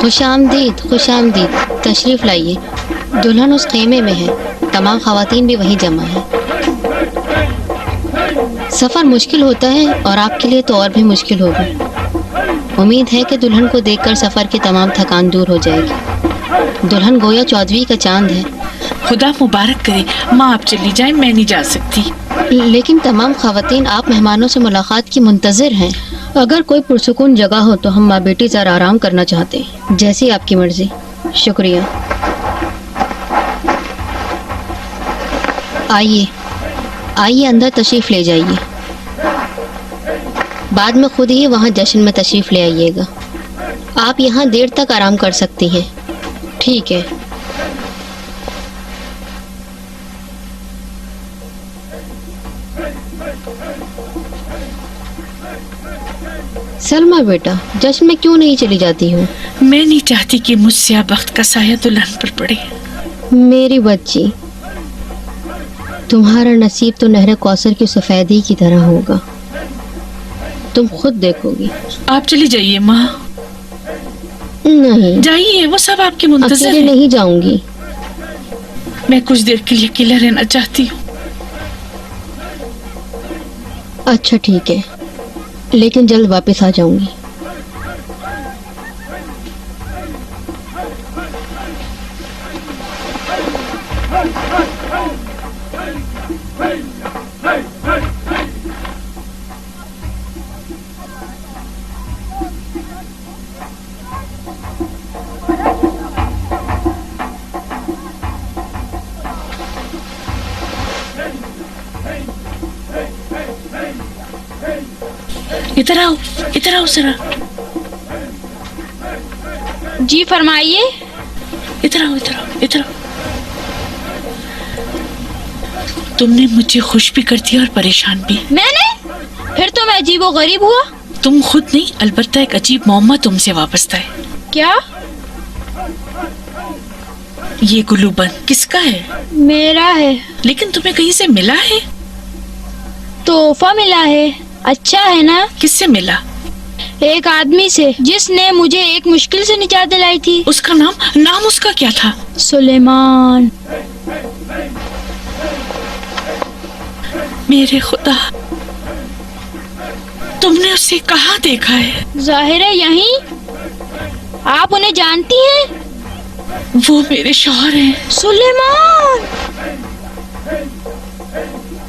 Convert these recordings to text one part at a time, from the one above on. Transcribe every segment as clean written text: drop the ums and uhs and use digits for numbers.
खुश आमदीद तशरीफ लाइए। दुल्हन उस खेमे में है, तमाम खवातीन भी वहीं जमा है। सफ़र मुश्किल होता है और आपके लिए तो और भी मुश्किल होगा। उम्मीद है कि दुल्हन को देखकर सफ़र की तमाम थकान दूर हो जाएगी। दुल्हन गोया चौदवी का चांद है। खुदा मुबारक करे। माँ आप चली जाएं, मैं नहीं जा सकती। लेकिन तमाम खवातीन आप मेहमानों से मुलाकात की मुंतज़िर हैं। अगर कोई पुरसुकून जगह हो तो हम माँ बेटी ज़रा आराम करना चाहते हैं। जैसी आपकी मर्जी। शुक्रिया। आइए अंदर तशरीफ़ ले जाइए। बाद में खुद ही वहाँ जश्न में तशरीफ़ ले आइएगा। आप यहाँ देर तक आराम कर सकती हैं। ठीक है। सलमा बेटा, जश्न में क्यों नहीं चली जाती हो? मैं नहीं चाहती कि मुझसे अब वक्त का साया दुल्हन पर पड़े। मेरी बच्ची, तुम्हारा नसीब तो नहर कौसर की सफेदी की तरह होगा। तुम खुद देखोगी। आप चली जाइए माँ। नहीं जाइए, वो सब आपकी मुंतज़िर अकेले हैं। नहीं जाऊंगी। मैं कुछ देर के लिए अकेला रहना चाहती हूँ। अच्छा ठीक है, लेकिन जल्द वापस आ जाऊंगी। इधर आओ जरा। जी फरमाइए। इधर आओ। तुमने मुझे खुश भी कर दिया और परेशान भी। मैंने? फिर तो मैं अजीबो गरीब हुआ। तुम खुद नहीं, अलबत्ता एक अजीब मोहम्मा तुमसे वाबस्ता है। क्या? ये गुलूबंद किसका है? मेरा है। लेकिन तुम्हें कहीं से मिला है? तोहफा मिला है। अच्छा है ना? किससे मिला? एक आदमी से, जिसने मुझे एक मुश्किल से निजात दिलाई थी। उसका नाम उसका क्या था? सुलेमान। मेरे खुदा, तुमने उसे कहाँ देखा है? जाहिर है यहीं। आप उन्हें जानती हैं? वो मेरे शौहर हैं। सुलेमान।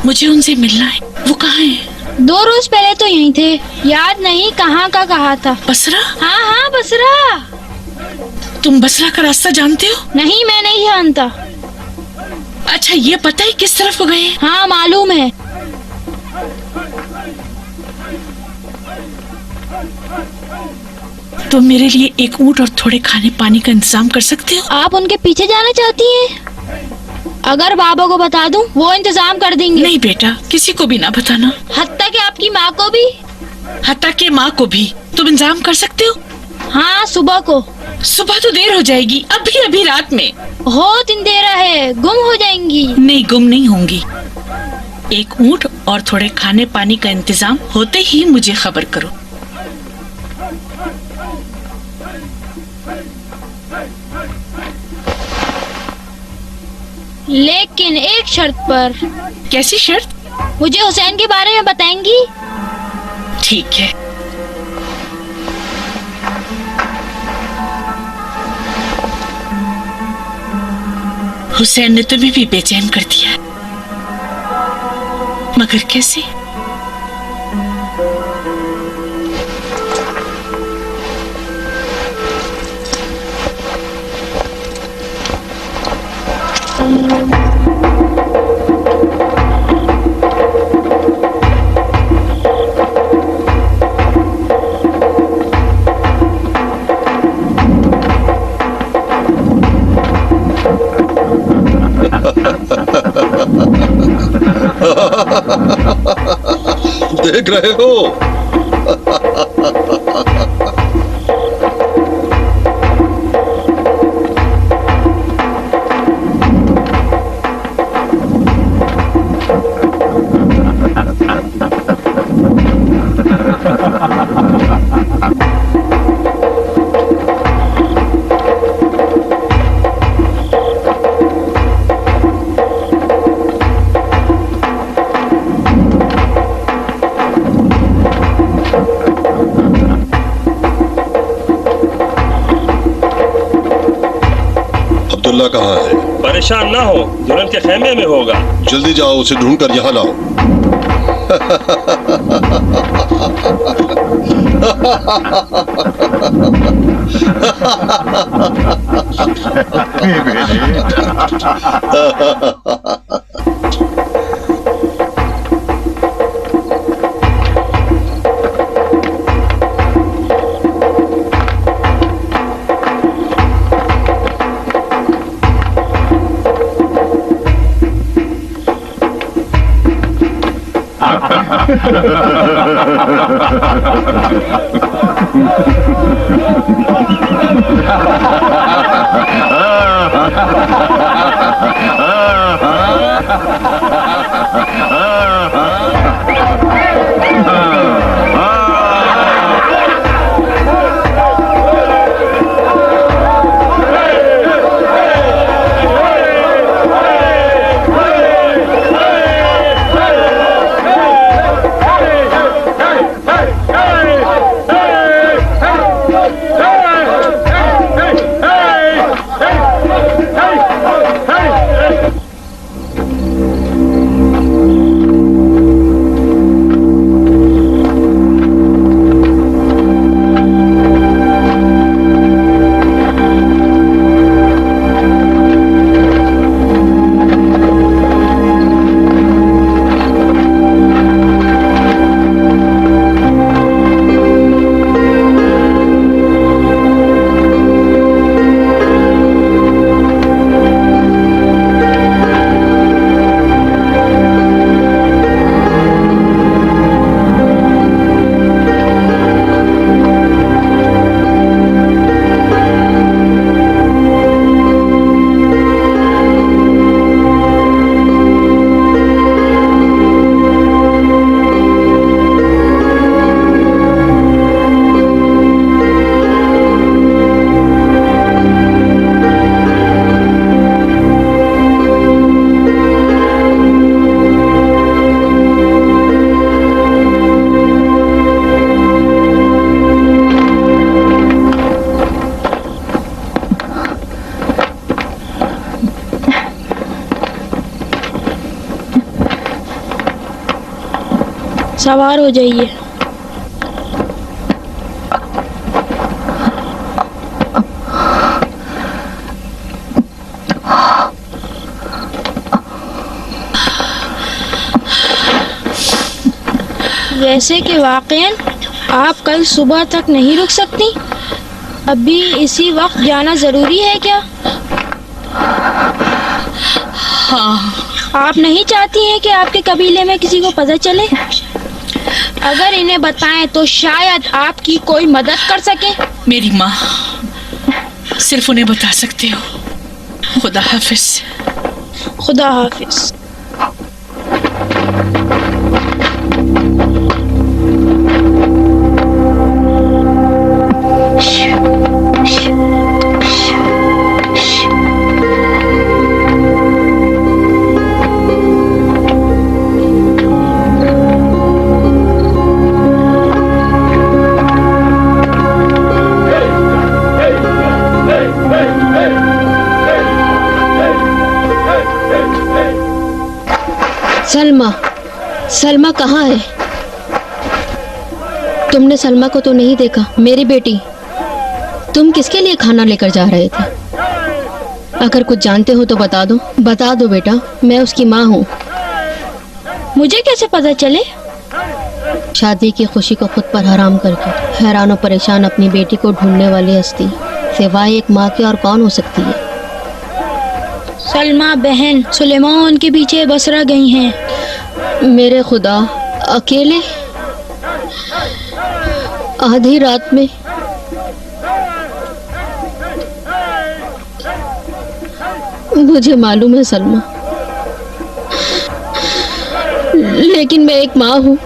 मुझे उनसे मिलना है। वो कहाँ हैं? 2 रोज पहले तो यहीं थे। याद नहीं कहाँ का कहा था। बसरा? हाँ बसरा। तुम बसरा का रास्ता जानते हो? नहीं, मैं नहीं जानता। अच्छा, ये पता है किस तरफ गए? हाँ मालूम है। तुम मेरे लिए एक ऊंट और थोड़े खाने पानी का इंतजाम कर सकते हो? आप उनके पीछे जाना चाहती हैं? अगर बाबा को बता दूं, वो इंतजाम कर देंगे। नहीं बेटा, किसी को भी ना बताना। हत्ता कि आपकी माँ को भी? हत्ता के माँ को भी तुम इंतजाम कर सकते हो? हाँ, सुबह को। सुबह तो देर हो जाएगी, अभी रात में। हो अंधेरा है, गुम हो जाएंगी। नहीं, गुम नहीं होंगी। एक ऊंट और थोड़े खाने पानी का इंतजाम होते ही मुझे खबर करो। लेकिन एक शर्त पर। कैसी शर्त? मुझे हुसैन के बारे में बताएंगी? ठीक है। हुसैन ने तुम्हें भी बेचैन कर दिया, मगर कैसे? देख रहे हो? अब्दुल्ला कहाँ है? परेशान ना हो, दुल्हन के खेमे में होगा। जल्दी जाओ, उसे ढूंढ कर यहाँ लाओ। सवार हो जाइए। वैसे कि वाक़ईन आप कल सुबह तक नहीं रुक सकती? अभी इसी वक्त जाना ज़रूरी है क्या? हाँ। आप नहीं चाहती हैं कि आपके कबीले में किसी को पता चले? अगर इन्हें बताएं तो शायद आपकी कोई मदद कर सके। मेरी माँ, सिर्फ उन्हें बता सकते हो। खुदा हाफिज। खुदा हाफिज। सलमा, सलमा कहाँ है? तुमने सलमा को तो नहीं देखा। मेरी बेटी, तुम किसके लिए खाना लेकर जा रहे थे? अगर कुछ जानते हो तो बता दो। बता दो बेटा, मैं उसकी माँ हूँ। मुझे कैसे पता चले? शादी की खुशी को खुद पर हराम करके हैरान और परेशान अपनी बेटी को ढूंढने वाली हस्ती सिवाय एक माँ के और कौन हो सकती है? सलमा बहन सुलेमान के पीछे बसरा गई हैं। मेरे खुदा, अकेले आधी रात में मुझे मालूम है सलमा, लेकिन मैं एक माँ हूँ,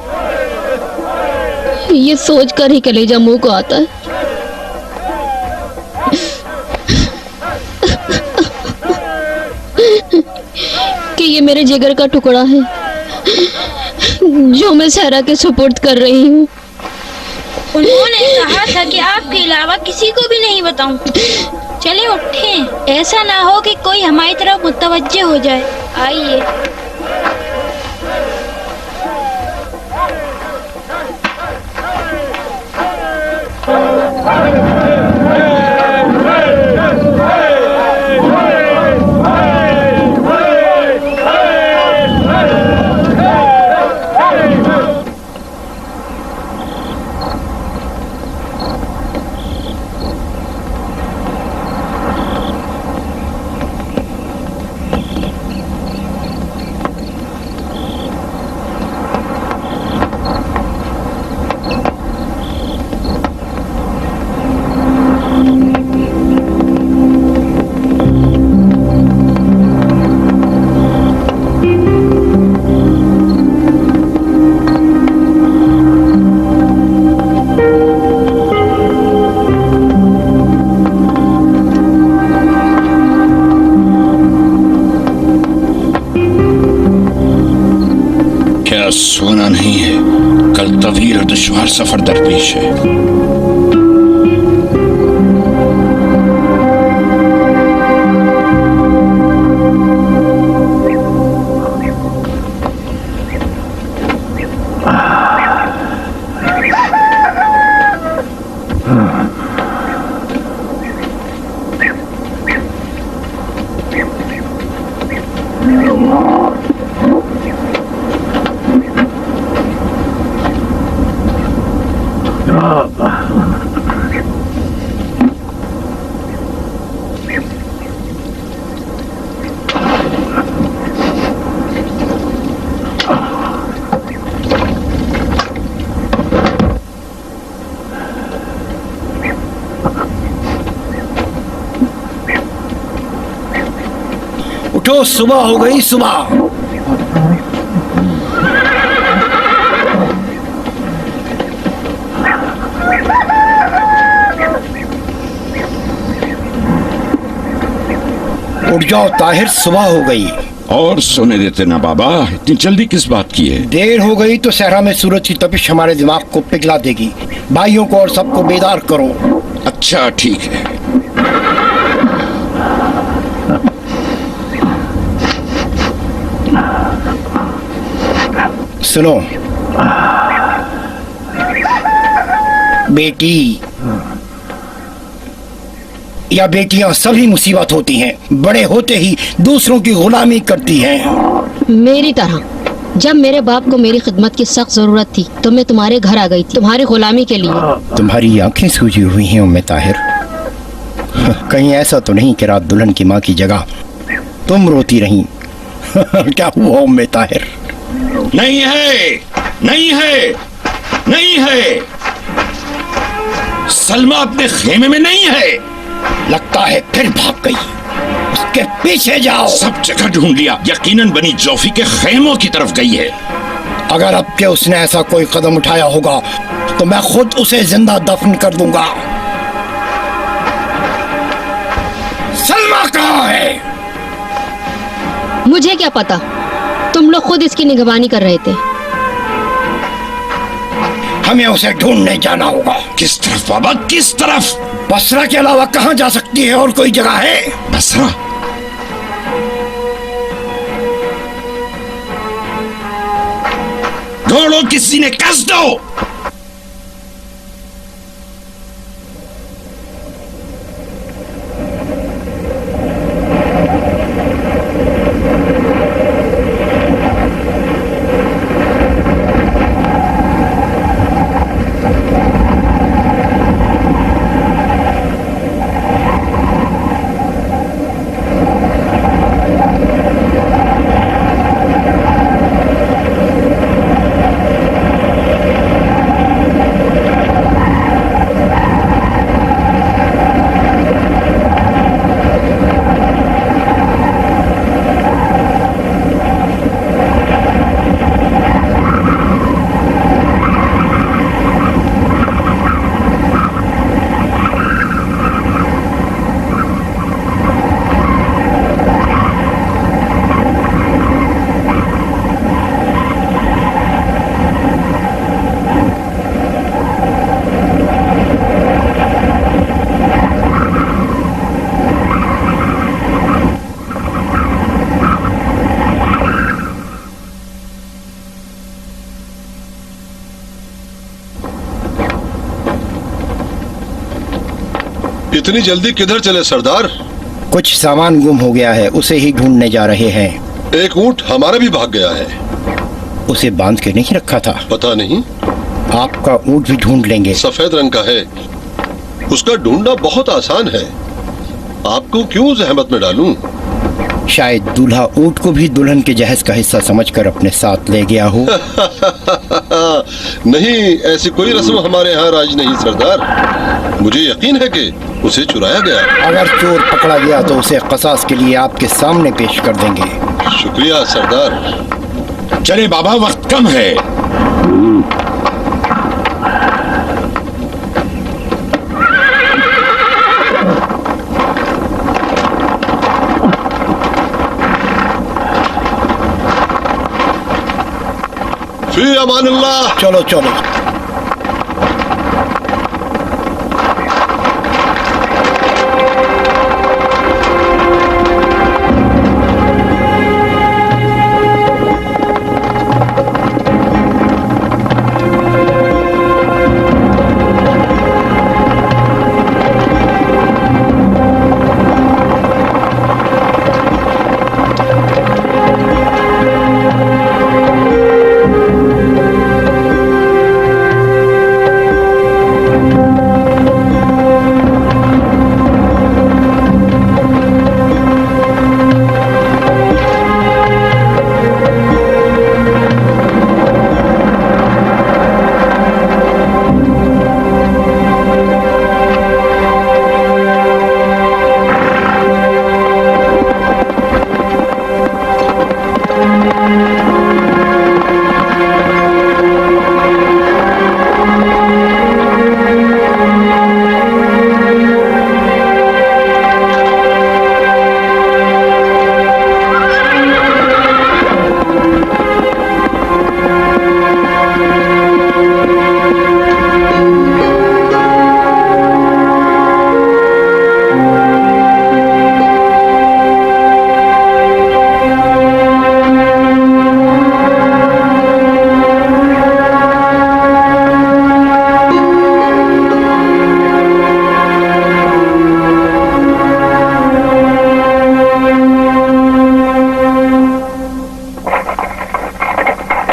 ये सोचकर ही कलेजा मुंह को आता है। कि ये मेरे जिगर का टुकड़ा है जो मैं सहरा के सुपुर्द कर रही हूँ। उन्होंने कहा था कि आपके अलावा किसी को भी नहीं बताऊं। चले उठें, ऐसा ना हो कि कोई हमारी तरफ मुतवज्जे हो जाए। आइए। सोना नहीं है, कल तवील और दुश्वार सफर दरपेश है। उठो, सुबह हो गई, सुबह। उठ जाओ ताहिर, सुबह हो गई। और सोने देते ना बाबा, इतनी जल्दी किस बात की है? देर हो गई तो सहरा में सूरज की तपिश हमारे दिमाग को पिघला देगी। भाइयों को और सबको बेदार करो। अच्छा ठीक है। सुनो बेटी या बेटियां सभी मुसीबत होती हैं, बड़े होते ही दूसरों की गुलामी करती हैं। मेरी तरह जब मेरे बाप को मेरी खिदमत की सख्त जरूरत थी तो मैं तुम्हारे घर आ गई थी, तुम्हारी गुलामी के लिए। तुम्हारी आंखें सूजी हुई हैं उम्मे ताहिर। कहीं ऐसा तो नहीं कि रात दुल्हन की माँ की जगह तुम रोती रही? क्या हुआ उम्मे ताहिर? नहीं है, नहीं है, नहीं है। सलमा अपने खेमे में नहीं है। लगता है फिर भाग गई। उसके पीछे जाओ। सब जगह ढूंढ लिया, यकीनन बनी जौफी के खेमों की तरफ गई है। अगर अब के उसने ऐसा कोई कदम उठाया होगा तो मैं खुद उसे जिंदा दफन कर दूंगा। सलमा कहाँ है? मुझे क्या पता, तुम लोग खुद इसकी निगरानी कर रहे थे। हमें उसे ढूंढने जाना होगा। किस तरफ बाबा, किस तरफ? बसरा के अलावा कहाँ जा सकती है? और कोई जगह है? बसरा? ढूंढो, किसी ने कस दो। इतनी जल्दी किधर चले सरदार? कुछ सामान गुम हो गया है, उसे ही ढूंढने जा रहे हैं। एक ऊंट हमारा भी भाग गया है। उसे बांध के नहीं रखा था? पता नहीं। आपका ऊंट भी ढूंढ लेंगे। सफेद रंग का है, उसका ढूंढना बहुत आसान है। आपको क्यों जहमत में डालूं? शायद दूल्हा ऊंट को भी दुल्हन के जहेज का हिस्सा समझकर अपने साथ ले गया हो। नहीं, ऐसी कोई रस्म हमारे यहाँ राज नहीं सरदार। मुझे यकीन है कि उसे चुराया गया। अगर चोर पकड़ा गया तो उसे कसास के लिए आपके सामने पेश कर देंगे। शुक्रिया सरदार। चले बाबा, वक्त कम है। फी अमानिल्लाह। चलो चलो।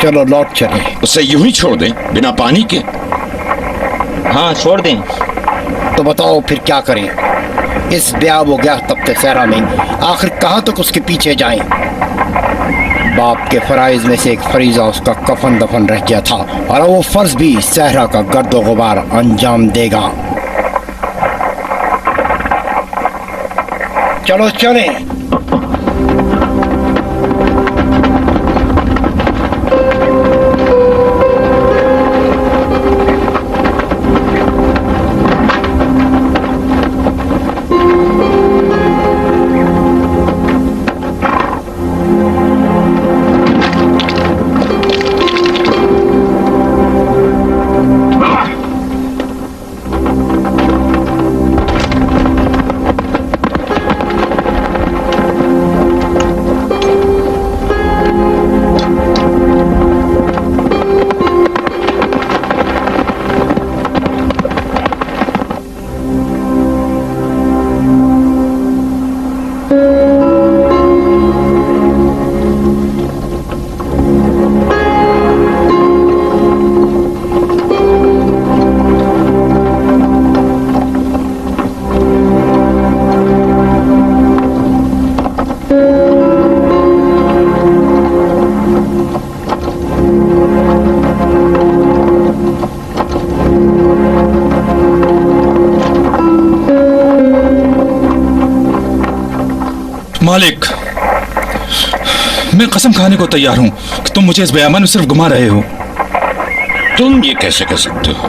चलो लौट चले। उसे यूं ही छोड़ दें बिना पानी के? हाँ छोड़ दें। तो बताओ फिर क्या करें? इस ब्याह वो गया तब सहरा में आखिर कहाँ तक उसके पीछे जाएं? बाप के फराइज में से एक फरीजा उसका कफन दफन रह गया था और वो फर्ज भी सहरा का गर्दो गुबार अंजाम देगा। चलो चलें। मालिक, मैं कसम खाने को तैयार हूं कि तुम मुझे इस बेईमान में सिर्फ घुमा रहे हो। तुम ये कैसे कर सकते हो?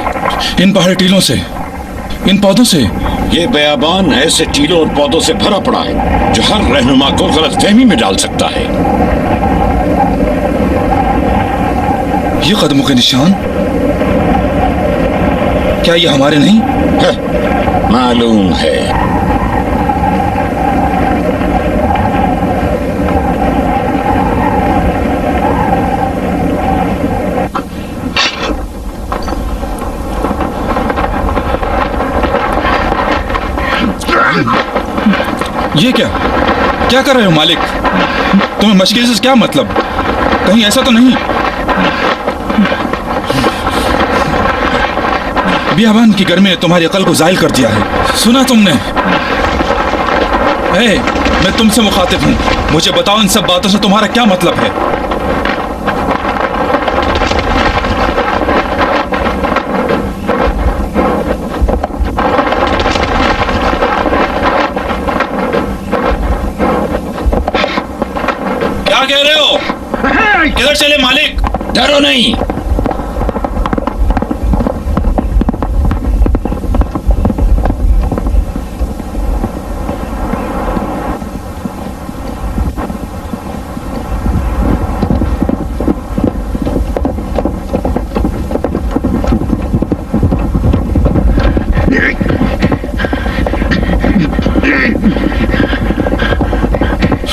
इन पहाड़ी टीलों से, इन पौधों से। ये बयाबान ऐसे टीलों और पौधों से भरा पड़ा है जो हर रहनुमा को गलतफहमी में डाल सकता है। ये कदमों के निशान, क्या ये हमारे नहीं? मालूम है। ये क्या क्या कर रहे हो मालिक? तुम्हें मशकी से क्या मतलब? कहीं ऐसा तो नहीं बियाबान की गर्मी ने तुम्हारी अकल को जाहिल कर दिया है? सुना तुमने? मैं तुमसे मुखातिब हूं, मुझे बताओ इन सब बातों से तुम्हारा क्या मतलब है? क्या कह रहे हो? किधर चले मालिक? डरो नहीं।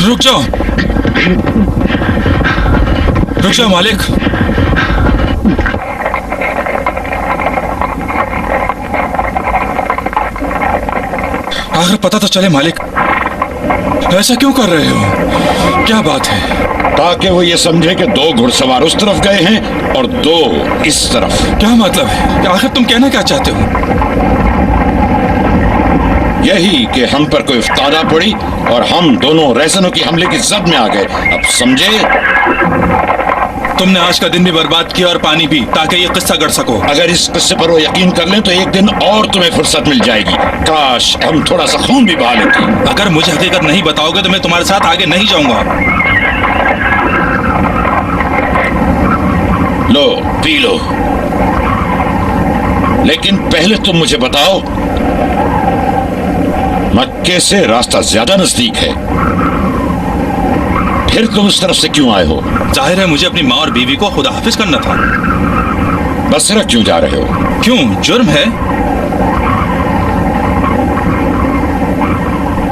रुक जाओ मालिक। आखिर पता तो चले मालिक, ऐसा क्यों कर रहे हो? क्या बात है? ताकि वो ये समझे कि 2 घुड़सवार उस तरफ गए हैं और 2 इस तरफ। क्या मतलब है? आखिर तुम कहना क्या चाहते हो? यही कि हम पर कोई इफ्तारा पड़ी और हम दोनों रहसनों की हमले की जद में आ गए। अब समझे? तुमने आज का दिन भी बर्बाद किया और पानी भी, ताकि ये किस्सा गढ़ सको। अगर इस किस्से पर वो यकीन कर लें तो एक दिन और तुम्हें फुर्सत मिल जाएगी। काश हम थोड़ा सा खून भी बहा लेते। अगर मुझे हकीकत नहीं बताओगे तो मैं तुम्हारे साथ आगे नहीं जाऊंगा। लो पी लो, लेकिन पहले तुम मुझे बताओ, मक्के से रास्ता ज्यादा नजदीक है, फिर तुम उस तरफ से क्यों आए हो? जाहिर है मुझे अपनी माँ और बीवी को खुदा हाफिज करना था। बसरा क्यों जा रहे हो? क्यों, जुर्म है?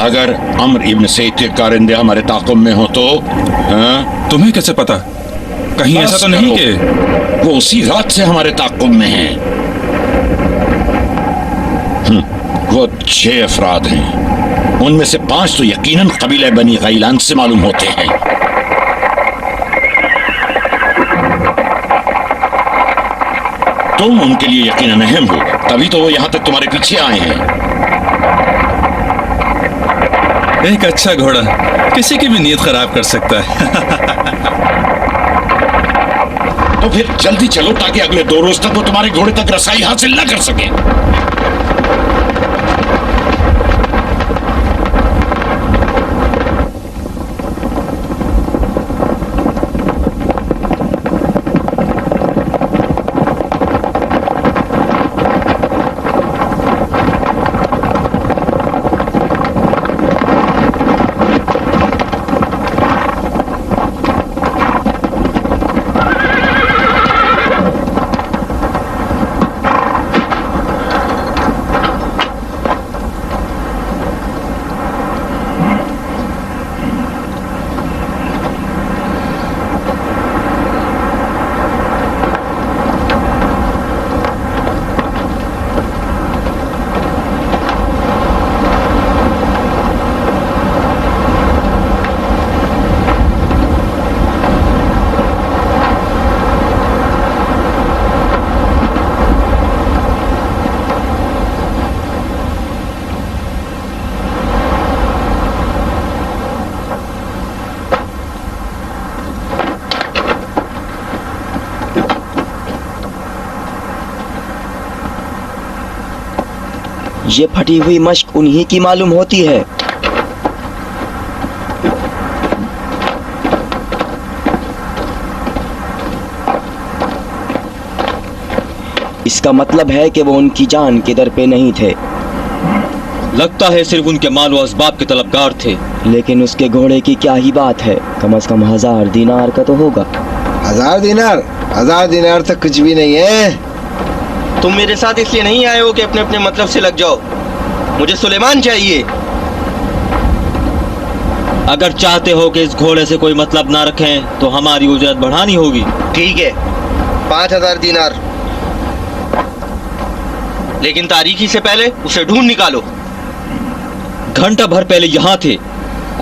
अगर अम्र इब्न सईद के कारिंदे हमारे ताक़ुब में हो तो? हाँ? तुम्हें कैसे पता? कहीं ऐसा तो नहीं कि वो उसी रात से हमारे ताक़ुब में हैं। वो 6 अफराद हैं, उनमें से 5 तो यकीनन कबीला बनी गैलान से मालूम होते हैं। तुम उनके लिए यकीनन अहम हो, तभी तो वो यहां तक तुम्हारे पीछे आए हैं। एक अच्छा घोड़ा किसी की भी नीयत खराब कर सकता है। तो फिर जल्दी चलो ताकि अगले 2 रोज तक वो तुम्हारे घोड़े तक रसाई हासिल न कर सके। ये फटी हुई मश्क उन्हीं की मालूम होती है। इसका मतलब है कि वो उनकी जान के दर पे नहीं थे। लगता है सिर्फ उनके माल व असबाब के तलबगार थे। लेकिन उसके घोड़े की क्या ही बात है, कम से कम 1000 दीनार का तो होगा। 1000 दीनार? 1000 दीनार तक कुछ भी नहीं है। तुम मेरे साथ इसलिए नहीं आए हो कि अपने अपने मतलब से लग जाओ। मुझे सुलेमान चाहिए। अगर चाहते हो कि इस घोड़े से कोई मतलब ना रखें तो हमारी उजरत बढ़ानी होगी। ठीक है, 5000 दीनार। लेकिन तारीखी से पहले उसे ढूंढ निकालो। घंटा भर पहले यहाँ थे।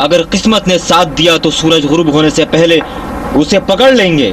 अगर किस्मत ने साथ दिया तो सूरज गुरूब होने से पहले उसे पकड़ लेंगे।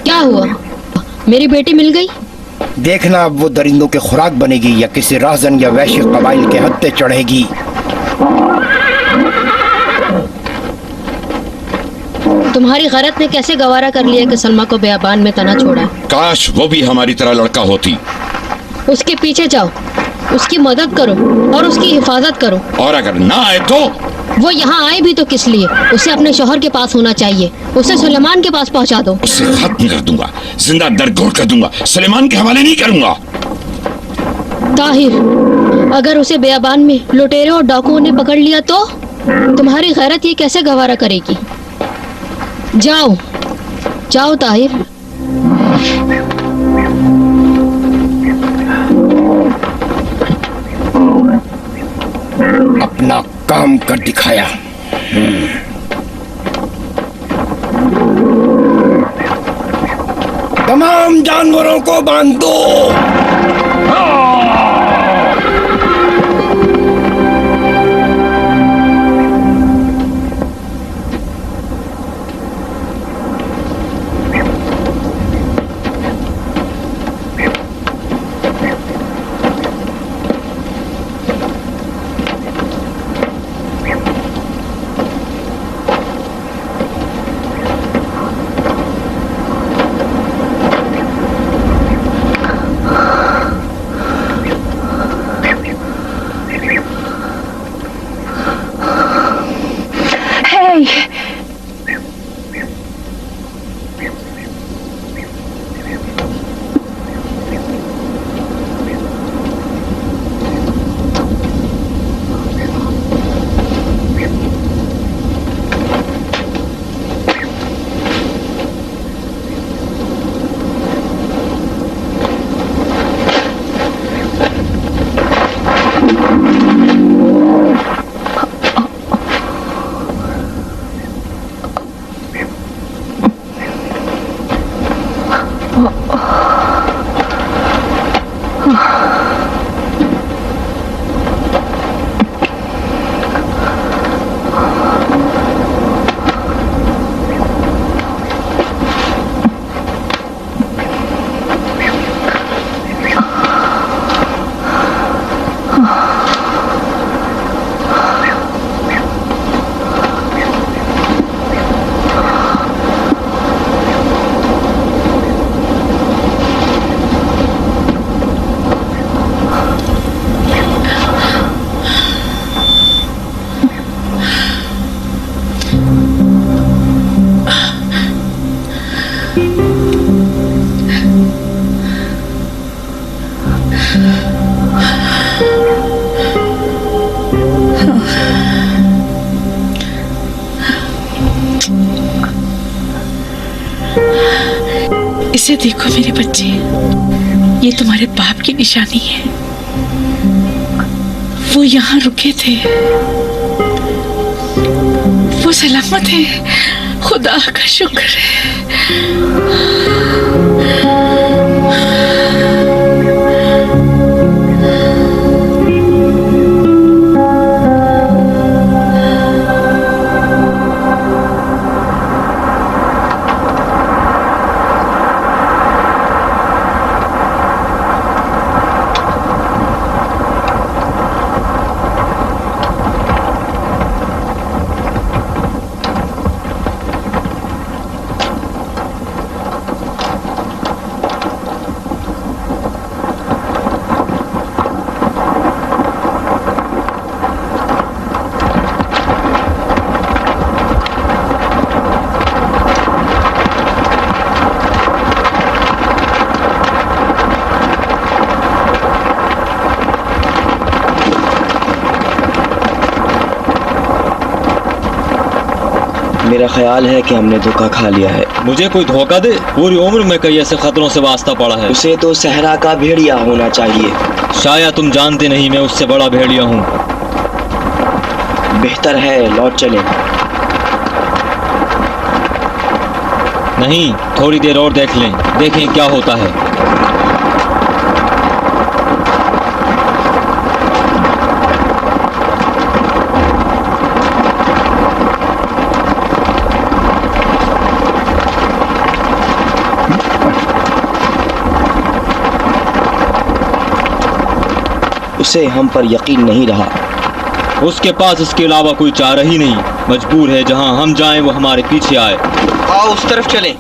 क्या हुआ? मेरी बेटी मिल गई? देखना अब वो दरिंदों के खुराक बनेगी या किसी राहजन या वैश्य कबाइल के हत्थे चढ़ेगी। तुम्हारी गैरत ने कैसे गवारा कर लिया कि सलमा को बेअबान में तना छोड़ा? काश वो भी हमारी तरह लड़का होती। उसके पीछे जाओ, उसकी मदद करो और उसकी हिफाजत करो। और अगर ना आए तो? वो यहाँ आए भी तो किस लिए? उसे अपने शौहर के पास होना चाहिए। उसे सुलेमान के पास पहुँचा दो। उसे खत्म कर दूंगा, जिंदा दरगोर कर दूंगा, सुलेमान के हवाले नहीं करूंगा। ताहिर, अगर उसे बेअबान में लुटेरों और डाकुओं ने पकड़ लिया तो तुम्हारी गैरत ये कैसे गवारा करेगी? जाओ जाओ ताहिर। अपना काम कर दिखाया। तमाम जानवरों को बांध दो। इसे देखो मेरे बच्चे, ये तुम्हारे बाप की निशानी है। वो यहाँ रुके थे, वो सलामत है, खुदा का शुक्र है। मेरा ख्याल है कि हमने धोखा खा लिया है। मुझे कोई धोखा दे? पूरी उम्र में कई ऐसे खतरों से वास्ता पड़ा है। उसे तो सहरा का भेड़िया होना चाहिए। शायद तुम जानते नहीं, मैं उससे बड़ा भेड़िया हूँ। बेहतर है लौट चलें। नहीं, थोड़ी देर और देख लें, देखें क्या होता है। उसे हम पर यकीन नहीं रहा। उसके पास इसके अलावा कोई चारा ही नहीं। मजबूर है जहां हम जाएं वो हमारे पीछे आए। आओ उस तरफ चलें।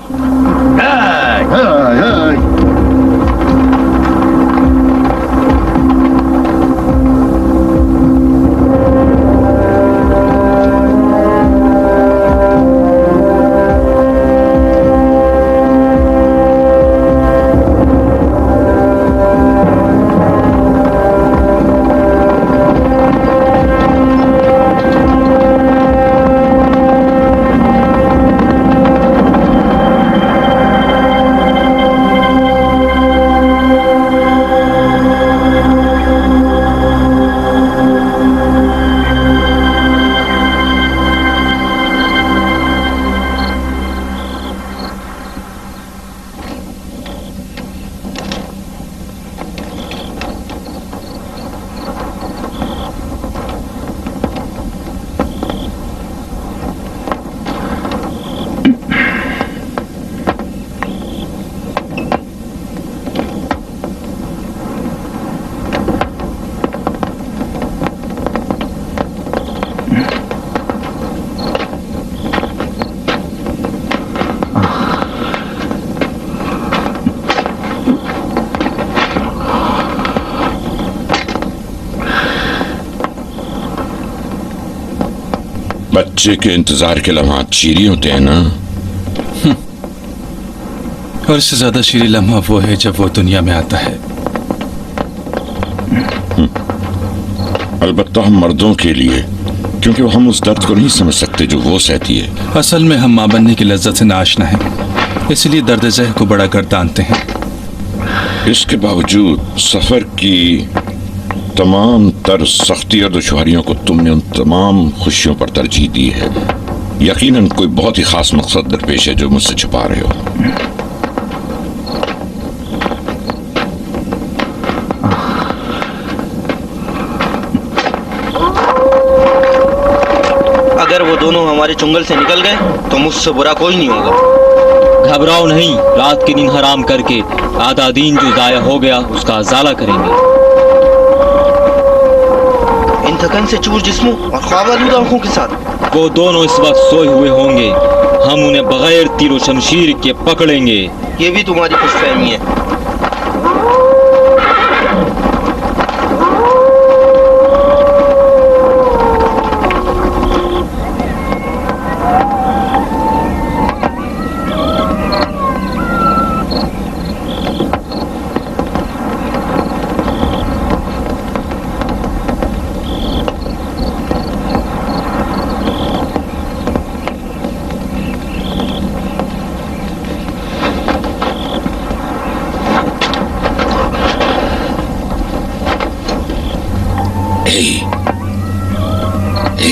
बच्चे के इंतजार के लम्हात शीरी होते हैं ना। और इससे ज्यादा शीरी लम्हा वो है जब वो दुनिया में आता है। अलबत्ता हम मर्दों के लिए, क्योंकि हम उस दर्द को नहीं समझ सकते जो वो सहती है। असल में हम मां बनने की लज्जत से नाआशना है, इसलिए दर्द ज़ह को बड़ा गर्दानते हैं। इसके बावजूद सफर की तमाम तर सख्ती और दुश्वारियों को तुमने उन तमाम खुशियों पर तरजीह दी है। यकीनन कोई बहुत ही खास मकसद दरपेश है जो मुझसे छुपा रहे हो। अगर वो दोनों हमारे चुंगल से निकल गए तो मुझसे बुरा कोई नहीं होगा। घबराओ नहीं, रात की नींद हराम करके आधा दिन जो जाया हो गया उसका अजाला करेंगे। इन थकन से चूर जिस्मों और ख्वाब आलूदा आंखों के साथ वो दोनों इस वक्त सोए हुए होंगे। हम उन्हें बगैर तीर शमशीर के पकड़ेंगे। ये भी तुम्हारी खुशफहमी है।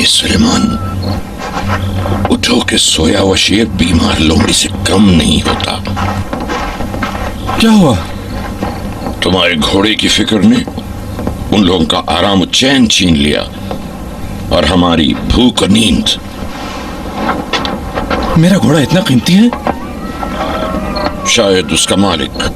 सुलेमान, उठो कि सोया हुआ शेर बीमार लोमड़ी से कम नहीं होता। क्या हुआ? तुम्हारे घोड़े की फिक्र ने उन लोगों का आराम और चैन छीन लिया और हमारी भूख और नींद। मेरा घोड़ा इतना कीमती है? शायद उसका मालिक।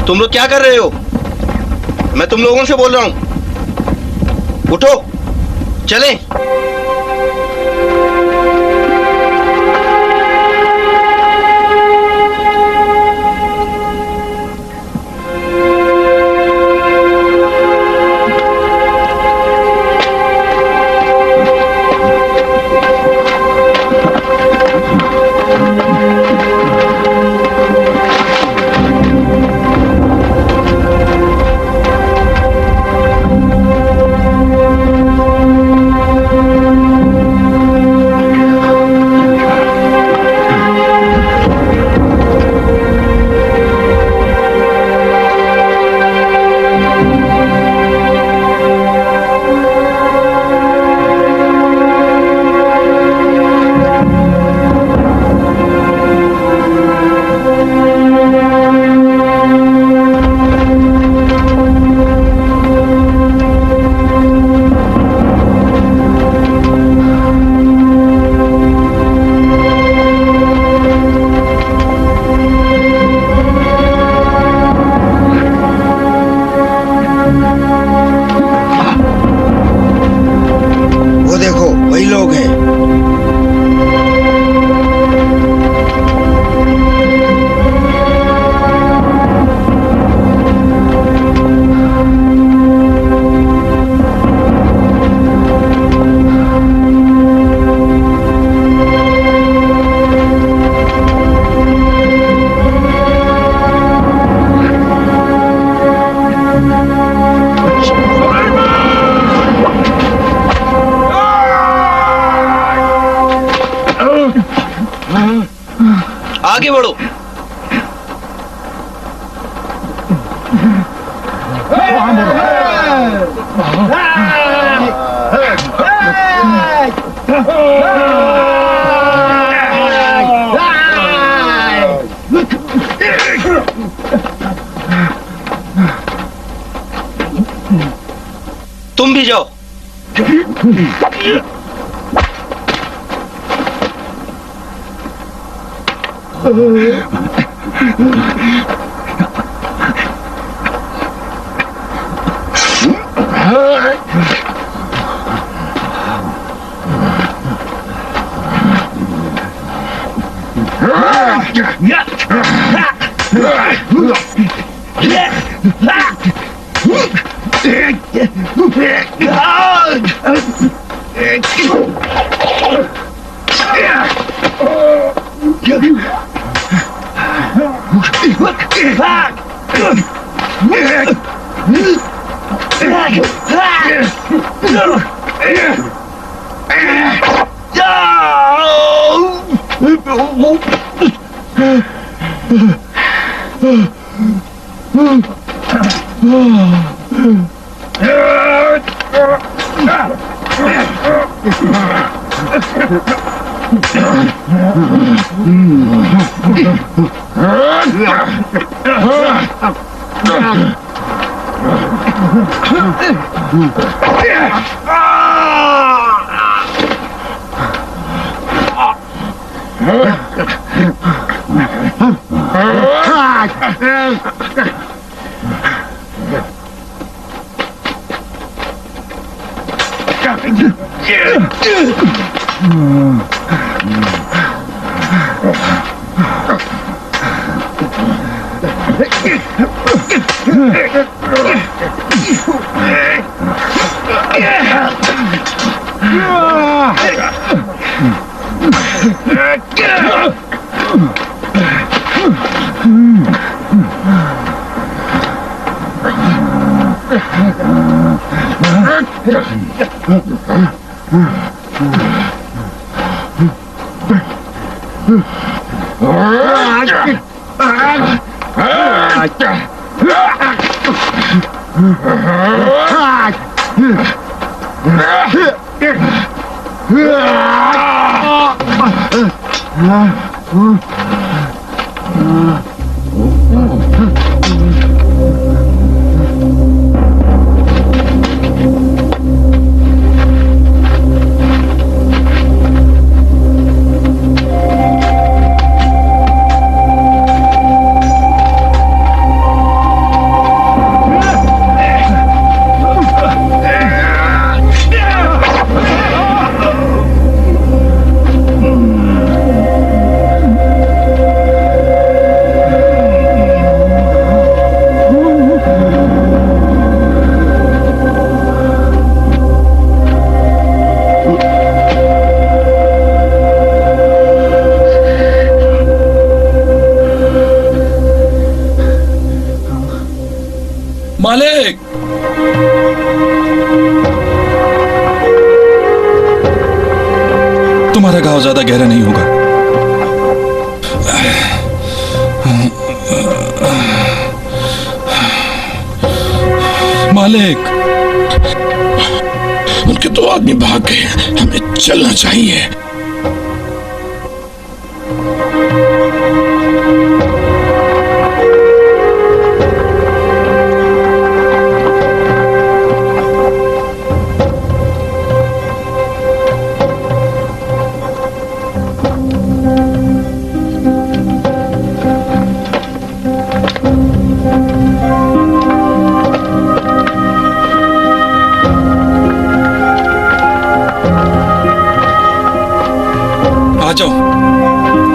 तुम लोग क्या कर रहे हो? मैं तुम लोगों से बोल रहा हूं, उठो, चलें। आगे बढ़ो। तुम भी जाओ। तुम्हारा घाव ज्यादा गहरा नहीं होगा। मालिक, उनके 2 आदमी भाग गए, हमें चलना चाहिए। आ जाओ।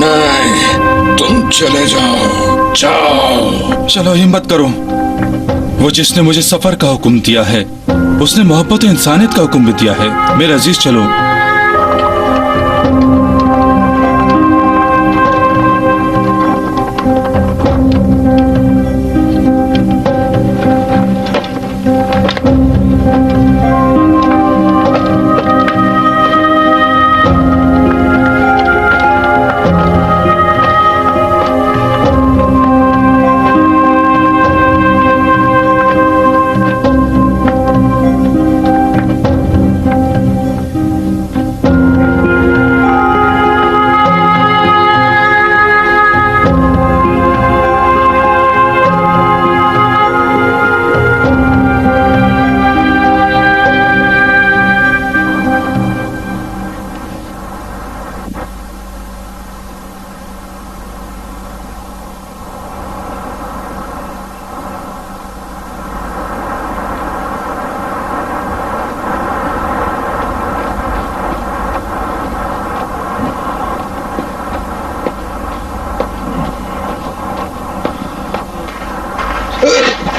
नहीं, तुम चले जाओ, जाओ। चलो हिम्मत करो। वो जिसने मुझे सफर का हुक्म दिया है, उसने मोहब्बत और इंसानियत का हुक्म भी दिया है। मेरे अजीज चलो।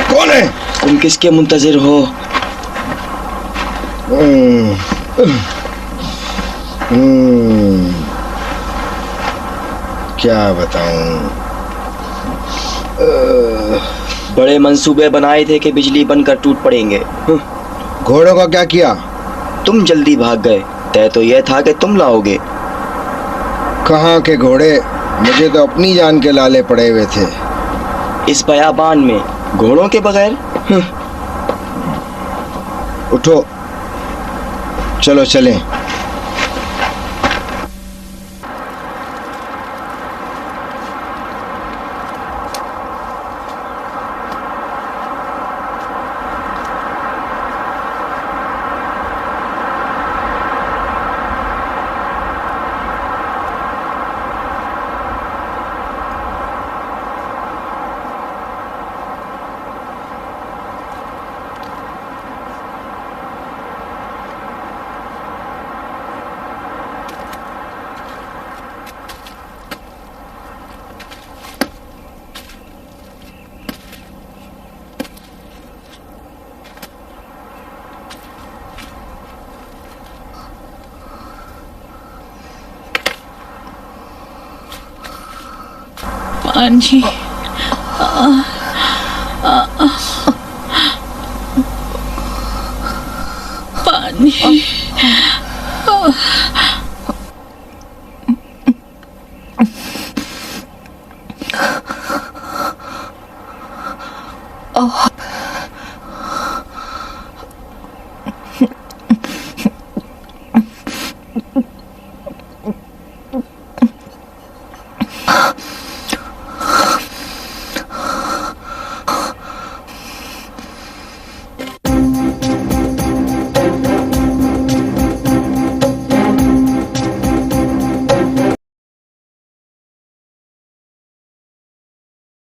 कौन है? तुम किसके मुंतजिर हो? क्या बताऊं? बड़े मंसूबे बनाए थे कि बिजली बनकर टूट पड़ेंगे। घोड़ों का क्या किया? तुम जल्दी भाग गए। तय तो यह था कि तुम लाओगे। कहाँ के घोड़े? मुझे तो अपनी जान के लाले पड़े हुए थे। इस बयाबान में घोड़ों के बगैर? उठो, चलो चलें। पानी, पानी।